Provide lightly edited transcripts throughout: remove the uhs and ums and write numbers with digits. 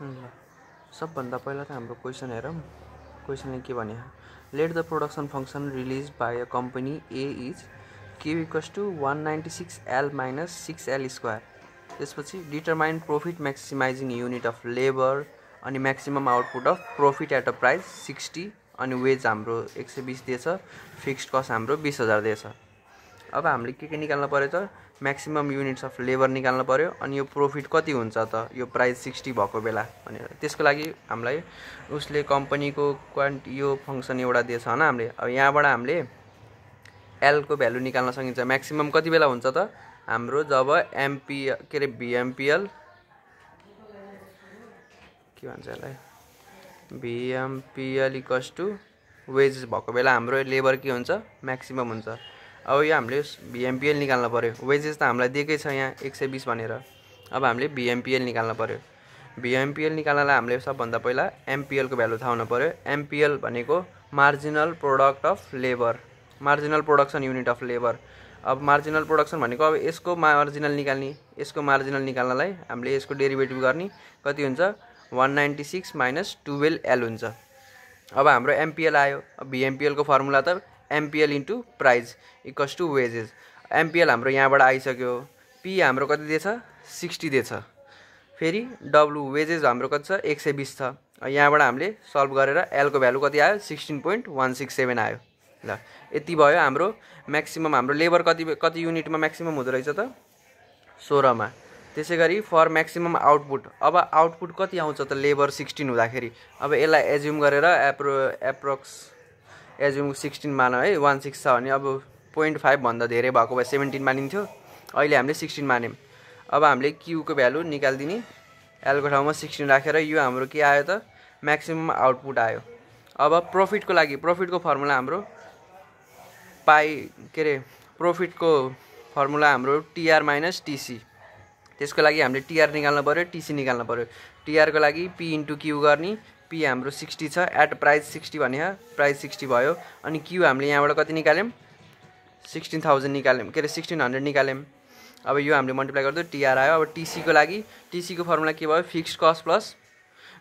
सबभन्दा पहिला त हाम्रो क्वेसन हेरौँ। क्वेसनले के भने, let the production function release by a company A is Q equals to 196L minus 6L square. त्यसपछि determine profit maximizing unit of labour अनि maximum output of profit at a price 60 अनि wage हाम्रो 120 दिएछ, fixed cost हाम्रो 20,000 दिएछ। अब हामीले के निकाल्नु पर्यो त, म्याक्सिमम युनिट्स अफ लेबर निकाल्नु पर्यो अनि यो प्रोफिट कति हुन्छ त यो प्राइस 60 भएको बेला भनेर। त्यसको लागि हामीलाई उसले कम्पनीको यो फङ्सन एउटा दिएछ हैन हामीले। अब यहाँबाट हामीले एल को भ्यालु निकाल्न सकिन्छ। म्याक्सिमम कति बेला हुन्छ त हाम्रो, जब भिएमपिएल के भन्छ यसलाई, भिएमपिएल इक्वल्स टु वेजेस भएको बेला हाम्रो लेबर के हुन्छ, म्याक्सिमम हुन्छ। अब यो हामीले भिएमपिएल निकाल्न पर्यो। वेजेस त हामीलाई दिएकै छ यहाँ 120 भनेर। अब हामीले भिएमपिएल निकाल्न पर्यो। भिएमपिएल निकाल्नलाई हामीले सबभन्दा पहिला एमपिएल को भ्यालु थाहा हुनु पर्यो। एमपिएल भनेको marginal product of labour, marginal production unit of labour. अब मार्जिनल प्रोडक्सन भनेको अब यसको मार्जिनल निकाल्ने, यसको मार्जिनल निकाल्नलाई हामीले यसको डेरिभेटिभ गर्ने, कति हुन्छ 196 माइनस 12L हुन्छ। अब हाम्रो एमपिएल आयो। अब भिएमपिएल को फर्मुला त MPL into price equals to wages. MPL हाम्रो यहाँबाट आइसक्यो। पी हाम्रो कति दिएछ 60 दिएछ। फेरि डब्लु वेजेस हाम्रो कति छ 120 छ। यहाँबाट हामीले सल्भ गरेर एल को भ्यालु कति आयो 16.167 आयो। ल यति भयो हाम्रो म्याक्सिमम। हाम्रो लेबर कति युनिटमा म्याक्सिमम हुँदो रहेछ त 16 मा। त्यसै गरी फर म्याक्सिमम आउटपुट, अब आउटपुट कति आउँछ त लेबर 16 हुँदाखेरि। अब यसलाई एज्युम गरेर एप्रोक्स एज्युम 16 मान है, 16 छ भने अब 0.5 भन्दा धेरै भएको भए 17 मानिन्थ्यो। अहिले हामीले 16 मान्यौँ। अब हामीले क्यू को भ्यालु निकाल्दिने, एल को ठाउँमा 16 राखेर यो हाम्रो के आयो त म्याक्सिमम आउटपुट आयो। अब प्रॉफिटको लागि प्रॉफिटको फर्मुला हाम्रो प्रॉफिटको फर्मुला हाम्रो टीआर माइनस टीसी। त्यसको लागि हामीले टीआर निकाल्नु पर्यो, टीसी निकाल्नु पर्यो। टीआर को लागि पी इन्टु क्यू गर्ने। पी हाम्रो 60 छ, एट प्राइस 60 भने प्राइस 60 भयो। अनि क्यू हामीले यहाँबाट कति निकाल्यौँ 16,000 निकाल्यौँ, 1600 निकाल्यौँ। अब यो हामीले मल्टिप्लाई गर्दा टीआर आयो। अब टीसी को लागि टीसी को फर्मुला के भयो, fixed cost plus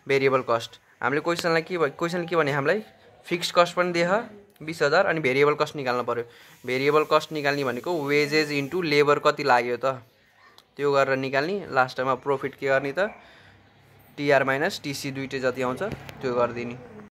variable cost. हामीले क्वेसनलाई के भयो, क्वेसन के भने हामीलाई फिक्स्ड कस्ट पनि दिए 20,000 अनि भेरिएबल कस्ट निकाल्नु पर्यो। भेरिएबल कस्ट निकाल्ने भनेको वेजेस इन्टु लेबर कति लाग्यो त त्यो गरेर निकाल्ने। लास्टमा प्रॉफिट के गर्ने त टीआर माइनस टीसी दुईटै जति आउँछ त्यो गरिदिने।